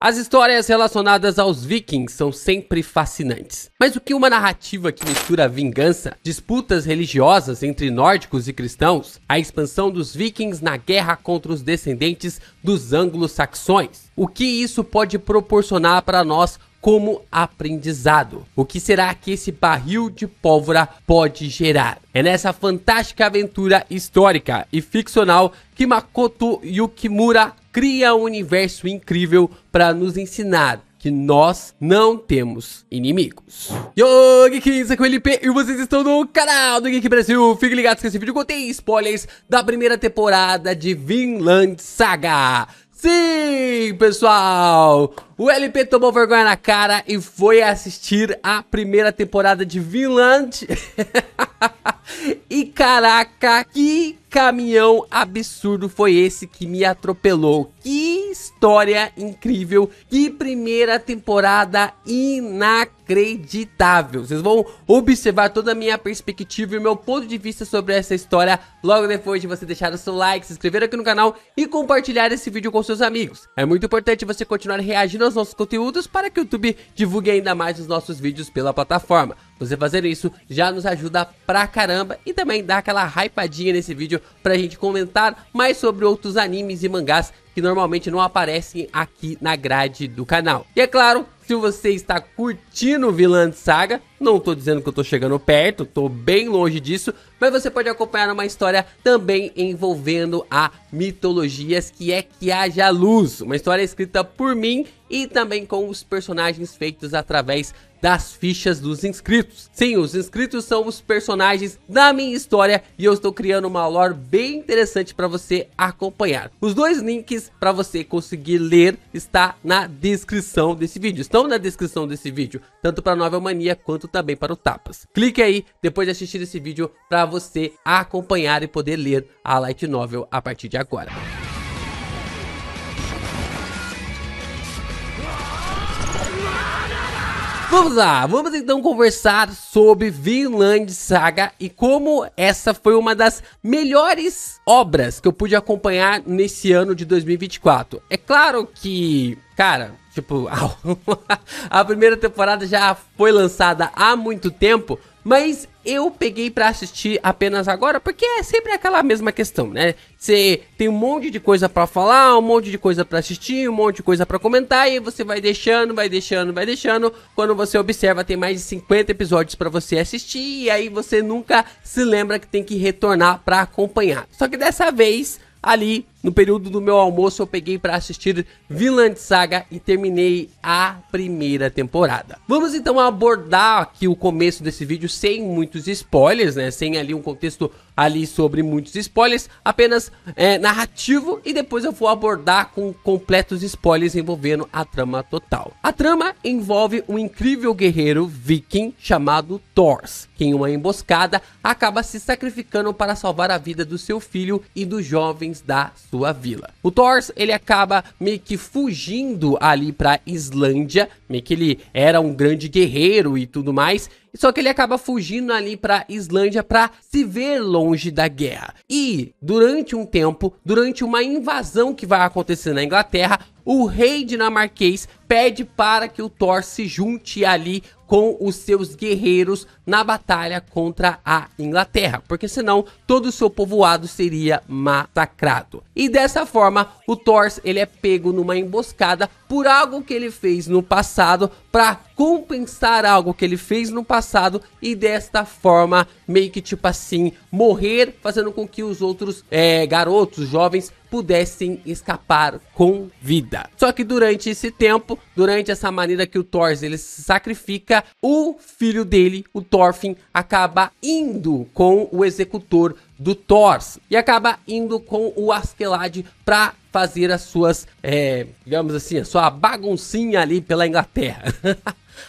As histórias relacionadas aos vikings são sempre fascinantes. Mas o que uma narrativa que mistura vingança, disputas religiosas entre nórdicos e cristãos, a expansão dos vikings na guerra contra os descendentes dos anglo-saxões? O que isso pode proporcionar para nós como aprendizado? O que será que esse barril de pólvora pode gerar? É nessa fantástica aventura histórica e ficcional que Makoto Yukimura cria um universo incrível para nos ensinar que nós não temos inimigos. Yo, Geeks, aqui é o LP e vocês estão no canal do Geek Brasil. Fiquem ligados que esse vídeo contém spoilers da primeira temporada de Vinland Saga. Sim, pessoal, o LP tomou vergonha na cara e foi assistir a primeira temporada de Vinland. E caraca, que caminhão absurdo foi esse que me atropelou. Que história incrível, que primeira temporada inacreditável. Vocês vão observar toda a minha perspectiva e o meu ponto de vista sobre essa história logo depois de você deixar o seu like, se inscrever aqui no canal e compartilhar esse vídeo com seus amigos. É muito importante você continuar reagindo aos nossos conteúdos para que o YouTube divulgue ainda mais os nossos vídeos pela plataforma. Você fazer isso já nos ajuda pra caramba e também dá aquela hypadinha nesse vídeo pra gente comentar mais sobre outros animes e mangás que normalmente não aparecem aqui na grade do canal. E é claro, se você está curtindo Vinland Saga, não tô dizendo que eu tô chegando perto, tô bem longe disso, mas você pode acompanhar uma história também envolvendo a mitologias que é Que Haja Luz, uma história escrita por mim e também com os personagens feitos através das fichas dos inscritos. Sim, os inscritos são os personagens da minha história e eu estou criando uma lore bem interessante para você acompanhar. Os dois links para você conseguir ler está na descrição desse vídeo. Estão na descrição desse vídeo, tanto para a Novel Mania quanto também para o Tapas. Clique aí depois de assistir esse vídeo para você acompanhar e poder ler a Light Novel a partir de agora. Vamos lá, vamos então conversar sobre Vinland Saga e como essa foi uma das melhores obras que eu pude acompanhar nesse ano de 2024. É claro que, cara, tipo, a primeira temporada já foi lançada há muito tempo, mas eu peguei pra assistir apenas agora, porque é sempre aquela mesma questão, né? Você tem um monte de coisa pra falar, um monte de coisa pra assistir, um monte de coisa pra comentar, e você vai deixando. Quando você observa, tem mais de 50 episódios pra você assistir, e aí você nunca se lembra que tem que retornar pra acompanhar. Só que dessa vez, ali no período do meu almoço, eu peguei para assistir Vinland Saga e terminei a primeira temporada. Vamos então abordar aqui o começo desse vídeo sem muitos spoilers, né? Sem ali um contexto ali sobre muitos spoilers, apenas narrativo, e depois eu vou abordar com completos spoilers envolvendo a trama total. A trama envolve um incrível guerreiro viking chamado Thors, que em uma emboscada acaba se sacrificando para salvar a vida do seu filho e dos jovens da sua vila. O Thors, ele acaba meio que fugindo ali pra Islândia, meio que ele era um grande guerreiro e tudo mais, só que ele acaba fugindo ali pra Islândia pra se ver longe da guerra. E durante um tempo, durante uma invasão que vai acontecer na Inglaterra, o rei dinamarquês pede para que o Thor se junte ali com os seus guerreiros na batalha contra a Inglaterra, porque senão todo o seu povoado seria massacrado. E dessa forma, o Thor, ele é pego numa emboscada por algo que ele fez no passado, para compensar algo que ele fez no passado, e desta forma, meio que tipo assim, morrer, fazendo com que os outros garotos, jovens, pudessem escapar com vida. Só que durante esse tempo, durante essa maneira que o Thor ele se sacrifica, o filho dele, o Thorfinn, acaba indo com o executor do Thor e acaba indo com o Askeladd para fazer as suas, digamos assim, a sua baguncinha ali pela Inglaterra.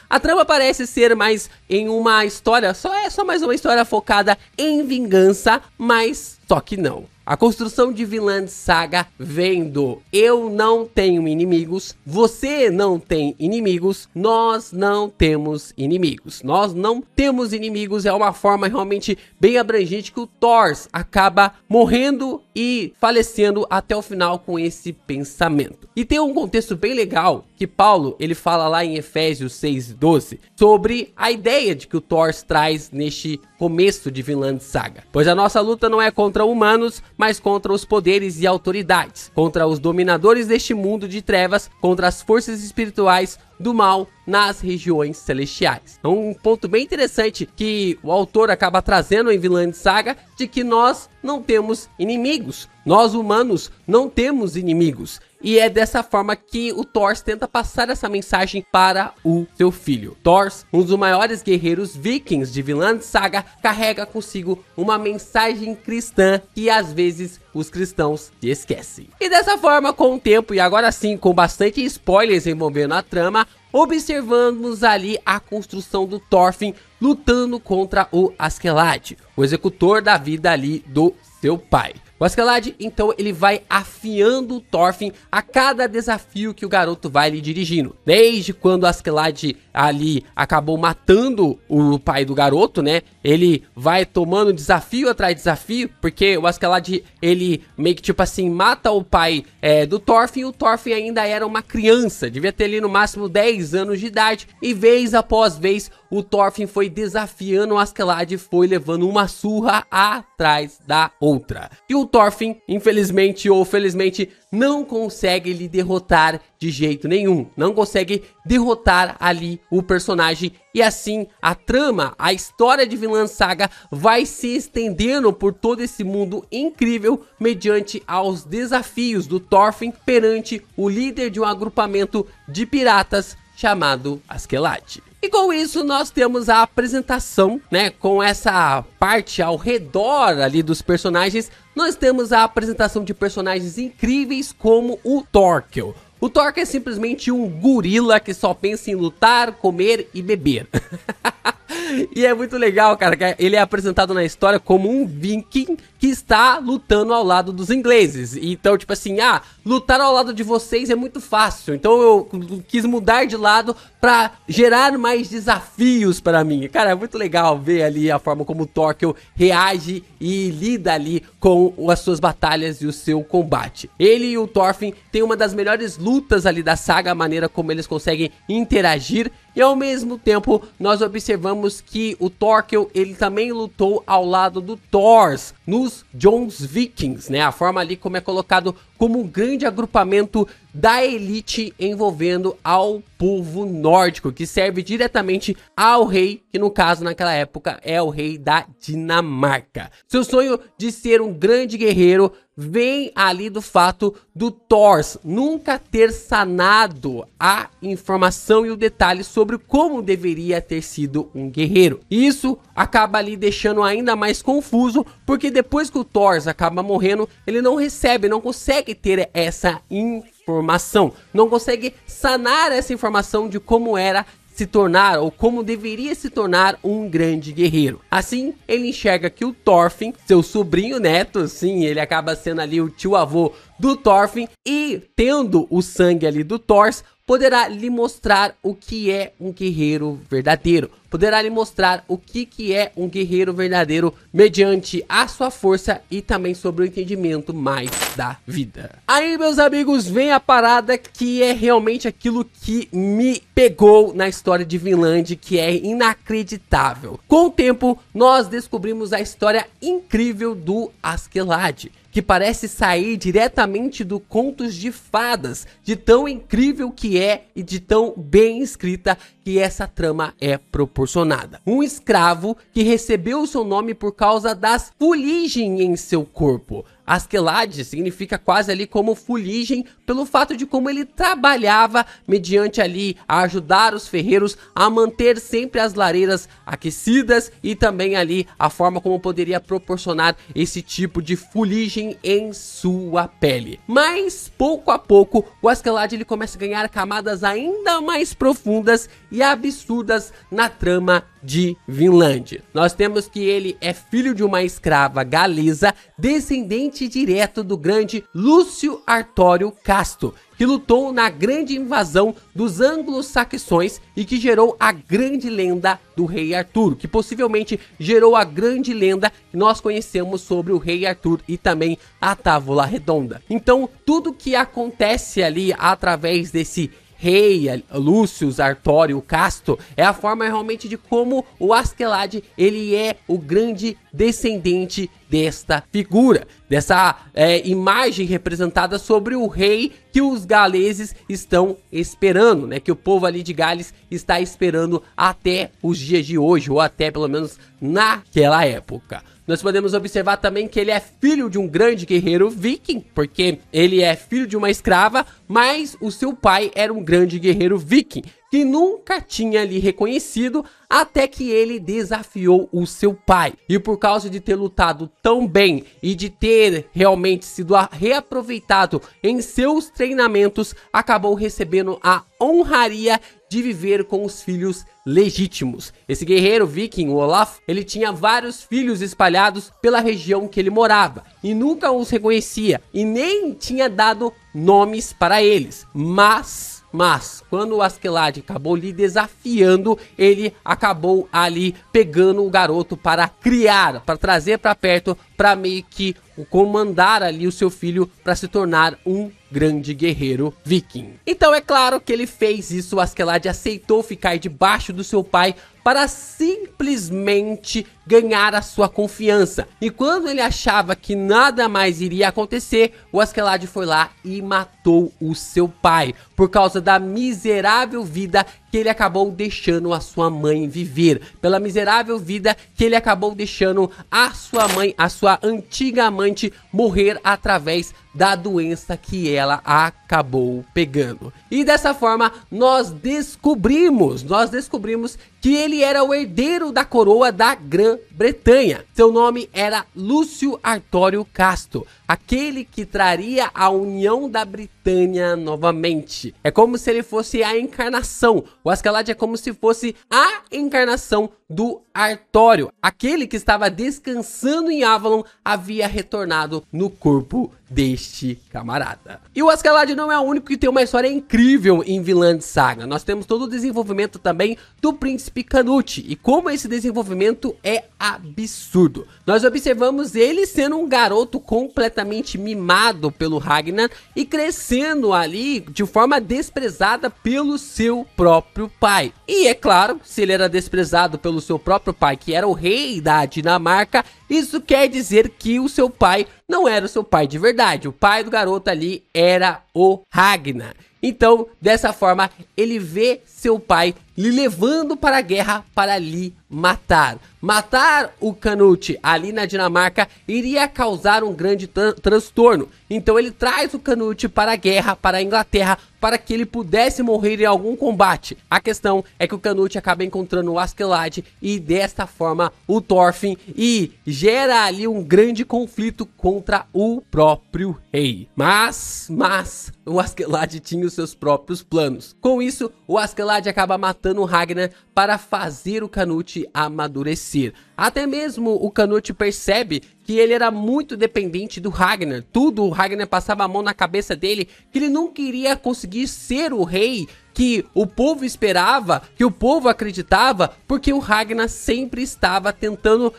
A trama parece ser mais em uma história, só mais uma história focada em vingança, mas só que não. A construção de Vinland Saga vem do eu não tenho inimigos, você não tem inimigos, nós não temos inimigos. Nós não temos inimigos é uma forma realmente bem abrangente que o Thor acaba morrendo e falecendo até o final com esse pensamento. E tem um contexto bem legal que Paulo ele fala lá em Efésios 6:12 sobre a ideia de que o Thor traz neste começo de Vinland Saga. Pois a nossa luta não é contra humanos, mas contra os poderes e autoridades, contra os dominadores deste mundo de trevas, contra as forças espirituais do mal nas regiões celestiais. É um ponto bem interessante que o autor acaba trazendo em Vinland Saga, de que nós não temos inimigos. Nós humanos não temos inimigos. E é dessa forma que o Thor tenta passar essa mensagem para o seu filho. Thor, um dos maiores guerreiros vikings de Vinland Saga, carrega consigo uma mensagem cristã que às vezes os cristãos se esquecem. E dessa forma, com o tempo, e agora sim com bastante spoilers envolvendo a trama, observamos ali a construção do Thorfinn lutando contra o Askeladd, o executor da vida ali do seu pai. O Askeladd, então, ele vai afiando o Thorfinn a cada desafio que o garoto vai lhe dirigindo. Desde quando o Askeladd ali acabou matando o pai do garoto, né? Ele vai tomando desafio atrás de desafio, porque o Askeladd, ele meio que tipo assim, mata o pai do Thorfinn, e o Thorfinn ainda era uma criança, devia ter ali no máximo 10 anos de idade, e vez após vez o Thorfinn foi desafiando o Askeladd, foi levando uma surra atrás da outra. E o Thorfinn, infelizmente ou felizmente, não consegue lhe derrotar de jeito nenhum. Não consegue derrotar ali o personagem. E assim, a trama, a história de Vinland Saga vai se estendendo por todo esse mundo incrível mediante aos desafios do Thorfinn perante o líder de um agrupamento de piratas chamado Askeladd. E com isso nós temos a apresentação, né, com essa parte ao redor ali dos personagens, nós temos a apresentação de personagens incríveis como o Thorkel. O Thorkel é simplesmente um gorila que só pensa em lutar, comer e beber. E é muito legal, cara, que ele é apresentado na história como um viking que está lutando ao lado dos ingleses. Então, tipo assim, lutar ao lado de vocês é muito fácil. Então eu quis mudar de lado pra gerar mais desafios para mim. Cara, é muito legal ver ali a forma como o Thorkel reage e lida ali com as suas batalhas e o seu combate. Ele e o Thorfinn têm uma das melhores lutas ali da saga, a maneira como eles conseguem interagir. E ao mesmo tempo, nós observamos que o Thorkel, ele também lutou ao lado do Thor nos Jones Vikings, né? A forma ali como é colocado como um grande agrupamento da elite envolvendo ao povo nórdico, que serve diretamente ao rei, que no caso naquela época é o rei da Dinamarca. Seu sonho de ser um grande guerreiro vem ali do fato do Thor nunca ter sanado a informação e o detalhe sobre como deveria ter sido um guerreiro. Isso acaba ali deixando ainda mais confuso, porque depois que o Thor acaba morrendo, ele não consegue ter essa informação, não consegue sanar essa informação de como era se tornar ou como deveria se tornar um grande guerreiro. Assim, ele enxerga que o Thorfinn, seu sobrinho neto, sim, ele acaba sendo ali o tio-avô do Thorfinn, e tendo o sangue ali do Thor, poderá lhe mostrar o que é um guerreiro verdadeiro. Poderá lhe mostrar o que é um guerreiro verdadeiro mediante a sua força e também sobre o entendimento mais da vida. Aí, meus amigos, vem a parada que é realmente aquilo que me pegou na história de Vinland, que é inacreditável. Com o tempo, nós descobrimos a história incrível do Askeladd, que parece sair diretamente do Contos de Fadas, de tão incrível que é e de tão bem escrita que essa trama é proporcionada. Um escravo que recebeu o seu nome por causa das fuligens em seu corpo. Askeladd significa quase ali como fuligem, pelo fato de como ele trabalhava mediante ali a ajudar os ferreiros a manter sempre as lareiras aquecidas e também ali a forma como poderia proporcionar esse tipo de fuligem em sua pele. Mas pouco a pouco o Askeladd ele começa a ganhar camadas ainda mais profundas e absurdas na trama de Vinland. Nós temos que ele é filho de uma escrava galesa, descendente direto do grande Lúcio Artório Casto, que lutou na grande invasão dos anglo-saxões e que gerou a grande lenda do rei Arthur, que possivelmente gerou a grande lenda que nós conhecemos sobre o rei Arthur e também a Távola Redonda. Então, tudo que acontece ali através desse rei Lúcio Artório Casto é a forma realmente de como o Askeladd ele é o grande descendente desta figura, dessa imagem representada sobre o rei que os galeses estão esperando, né? Que o povo ali de Gales está esperando até os dias de hoje, ou até pelo menos naquela época. Nós podemos observar também que ele é filho de um grande guerreiro viking, porque ele é filho de uma escrava, mas o seu pai era um grande guerreiro viking, que nunca tinha ali reconhecido até que ele desafiou o seu pai. E por causa de ter lutado tão bem e de ter realmente sido reaproveitado em seus treinamentos, acabou recebendo a honraria de viver com os filhos legítimos. Esse guerreiro viking, o Olaf, ele tinha vários filhos espalhados pela região que ele morava e nunca os reconhecia e nem tinha dado nomes para eles. Mas quando o Askeladd acabou lhe desafiando, ele acabou ali pegando o garoto para criar, para trazer para perto, para meio que comandar ali o seu filho para se tornar um grande guerreiro viking. Então é claro que ele fez isso, o Askeladd aceitou ficar debaixo do seu pai para simplesmente ganhar a sua confiança. E quando ele achava que nada mais iria acontecer, o Askeladd foi lá e matou o seu pai, por causa da miserável vida que ele acabou deixando a sua mãe viver, pela miserável vida que ele acabou deixando a sua mãe, a sua antiga amante, morrer através da doença que ela acabou pegando. E dessa forma nós descobrimos que ele era o herdeiro da coroa da Grã-Bretanha. Seu nome era Lúcio Artório Casto, aquele que traria a união da Britânia novamente. É como se ele fosse a encarnação. O Askeladd é como se fosse a encarnação do Artório. Aquele que estava descansando em Avalon havia retornado no corpo deste camarada. E o Askeladd não é o único que tem uma história incrível em Vinland Saga. Nós temos todo o desenvolvimento também do príncipe Canute e como esse desenvolvimento é absurdo. Nós observamos ele sendo um garoto completamente mimado pelo Ragnar e crescendo ali de forma desprezada pelo seu próprio pai. E é claro, se ele era desprezado pelo seu próprio pai, que era o rei da Dinamarca, isso quer dizer que o seu pai não era o seu pai de verdade. O pai do garoto ali era o Ragnar. Então, dessa forma, ele vê seu pai lhe levando para a guerra para lhe matar. Matar o Canute ali na Dinamarca iria causar um grande transtorno. Então ele traz o Canute para a guerra, para a Inglaterra, para que ele pudesse morrer em algum combate. A questão é que o Canute acaba encontrando o Askeladd e desta forma o Thorfinn e gera ali um grande conflito contra o próprio rei. Mas o Askeladd tinha os seus próprios planos. Com isso, o Askeladd acaba matando o Ragnar para fazer o Canute amadurecer. Até mesmo o Canute percebe que ele era muito dependente do Ragnar. Tudo o Ragnar passava a mão na cabeça dele, que ele não queria conseguir ser o rei que o povo esperava, que o povo acreditava, porque o Ragnar sempre estava tentando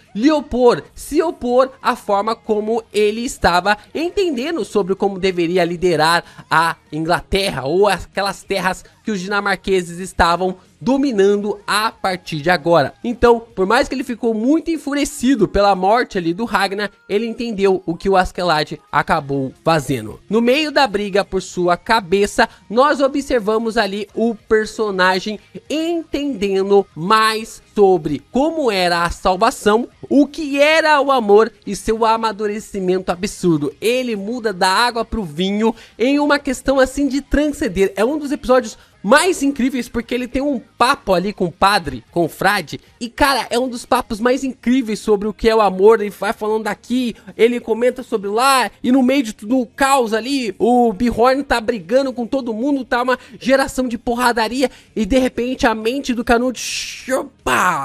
se opor à forma como ele estava entendendo sobre como deveria liderar a Inglaterra, ou aquelas terras que os dinamarqueses estavam dominando a partir de agora. Então, por mais que ele ficou muito enfurecido pela morte ali do Ragnar, Ragnar, ele entendeu o que o Askeladd acabou fazendo. No meio da briga por sua cabeça, nós observamos ali o personagem entendendo mais sobre como era a salvação, o que era o amor e seu amadurecimento absurdo. Ele muda da água pro vinho em uma questão assim de transcender. É um dos episódios mais incríveis porque ele tem um papo ali com o padre, com o frade, e cara, é um dos papos mais incríveis sobre o que é o amor. Ele vai falando daqui, ele comenta sobre lá, e no meio de tudo o caos ali, o Bjorn tá brigando com todo mundo, tá uma geração de porradaria, e de repente a mente do Canute,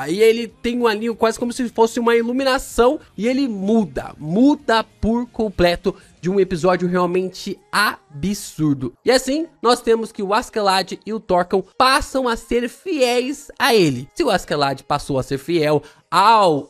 e ele tem ali quase como se fosse uma iluminação, e ele muda por completo, de um episódio realmente absurdo. E assim, nós temos que o Askeladd e o Thorkell passam a ser fiéis a ele. Se o Askeladd passou a ser fiel ao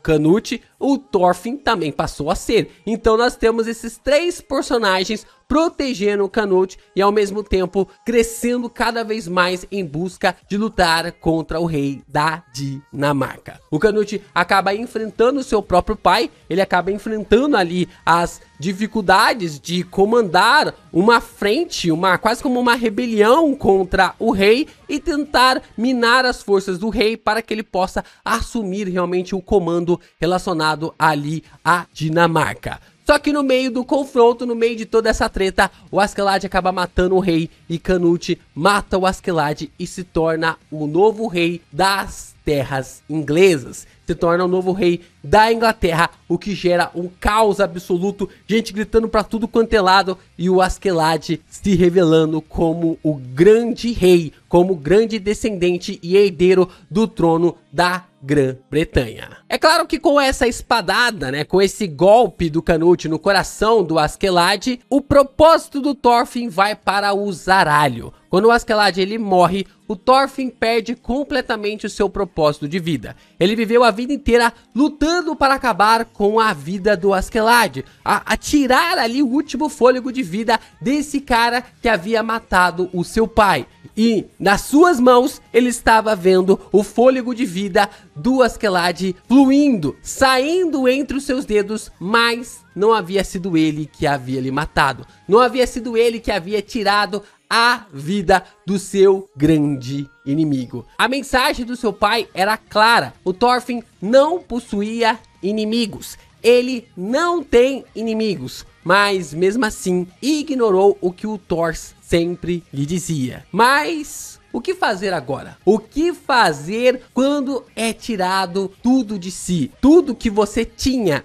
Canute, o Thorfinn também passou a ser. Então nós temos esses três personagens protegendo o Canute e ao mesmo tempo crescendo cada vez mais em busca de lutar contra o rei da Dinamarca. O Canute acaba enfrentando o seu próprio pai, ele acaba enfrentando ali as dificuldades de comandar uma frente, quase como uma rebelião contra o rei e tentar minar as forças do rei para que ele possa assumir realmente o comando relacionado ali à Dinamarca. Só que no meio do confronto, no meio de toda essa treta, o Askeladd acaba matando o rei e Canute mata o Askeladd e se torna o novo rei das terras inglesas. Se torna o novo rei da Inglaterra, o que gera um caos absoluto, gente gritando pra tudo quanto é lado e o Askeladd se revelando como o grande rei, como o grande descendente e herdeiro do trono da Grã-Bretanha. É claro que com essa espadada, né, com esse golpe do Canute no coração do Askeladd, o propósito do Thorfinn vai para o zaralho. Quando o Askeladd ele morre, o Thorfinn perde completamente o seu propósito de vida. Ele viveu a vida inteira lutando para acabar com a vida do Askeladd, a tirar ali o último fôlego de vida desse cara que havia matado o seu pai. E nas suas mãos ele estava vendo o fôlego de vida do Askeladd fluindo, saindo entre os seus dedos, mas não havia sido ele que havia lhe matado. Não havia sido ele que havia tirado a vida do seu grande inimigo. A mensagem do seu pai era clara: o Thorfinn não possuía inimigos. Ele não tem inimigos, mas mesmo assim ignorou o que o Thor sempre lhe dizia. Mas o que fazer agora? O que fazer quando é tirado tudo de si? Tudo que você tinha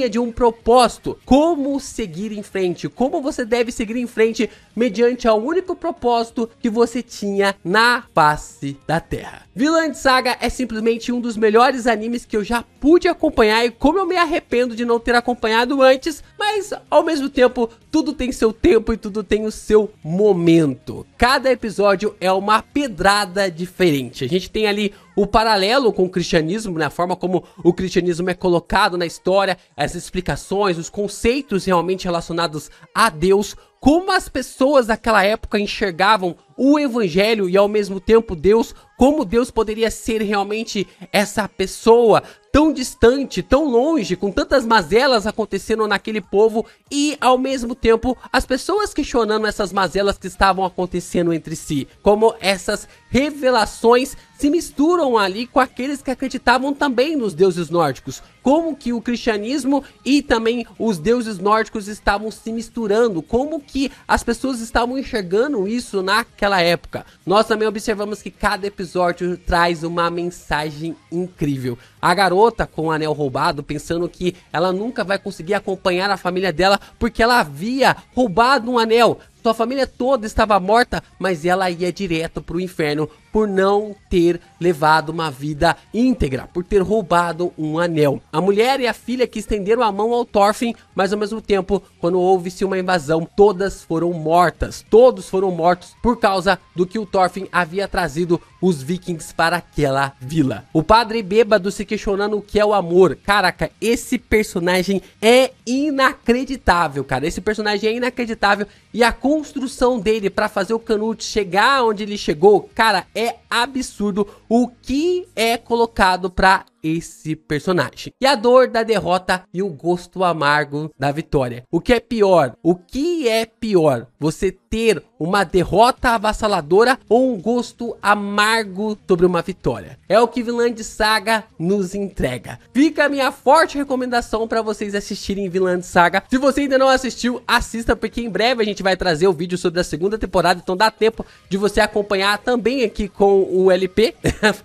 de um propósito. Como seguir em frente? Como você deve seguir em frente mediante ao único propósito que você tinha na face da Terra? Vinland Saga é simplesmente um dos melhores animes que eu já pude acompanhar, e como eu me arrependo de não ter acompanhado antes, mas ao mesmo tempo tudo tem seu tempo e tudo tem o seu momento. Cada episódio é uma pedrada diferente. A gente tem ali o paralelo com o cristianismo, né? A forma como o cristianismo é colocado na história, as explicações, os conceitos realmente relacionados a Deus, como as pessoas daquela época enxergavam o evangelho e ao mesmo tempo Deus, como Deus poderia ser realmente essa pessoa tão distante, tão longe, com tantas mazelas acontecendo naquele povo, e ao mesmo tempo as pessoas questionando essas mazelas que estavam acontecendo entre si, como essas revelações se misturam ali com aqueles que acreditavam também nos deuses nórdicos, como que o cristianismo e também os deuses nórdicos estavam se misturando, como que as pessoas estavam enxergando isso naquela época. Nós também observamos que cada episódio traz uma mensagem incrível. A garota com o anel roubado, pensando que ela nunca vai conseguir acompanhar a família dela porque ela havia roubado um anel. Sua família toda estava morta, mas ela ia direto para o inferno por não ter levado uma vida íntegra, por ter roubado um anel. A mulher e a filha que estenderam a mão ao Thorfinn, mas ao mesmo tempo, quando houve-se uma invasão, todas foram mortas. Todos foram mortos por causa do que o Thorfinn havia trazido os vikings para aquela vila. O padre bêbado se questionando o que é o amor. Caraca, esse personagem é inacreditável, cara. Esse personagem é inacreditável e a construção dele para fazer o Canute chegar onde ele chegou, cara, é absurdo o que é colocado para esse personagem. E a dor da derrota e o gosto amargo da vitória. O que é pior? O que é pior? Você ter uma derrota avassaladora ou um gosto amargo sobre uma vitória? É o que Vinland Saga nos entrega. Fica a minha forte recomendação para vocês assistirem Vinland Saga. Se você ainda não assistiu, assista, porque em breve a gente vai trazer o vídeo sobre a segunda temporada, então dá tempo de você acompanhar também aqui com o LP,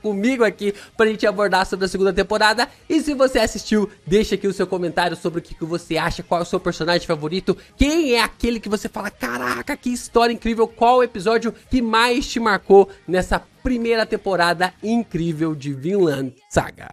comigo aqui, pra gente abordar sobre a segunda temporada. E se você assistiu, deixa aqui o seu comentário sobre o que você acha, qual é o seu personagem favorito, quem é aquele que você fala, caraca, que história incrível, qual o episódio que mais te marcou nessa primeira temporada incrível de Vinland Saga.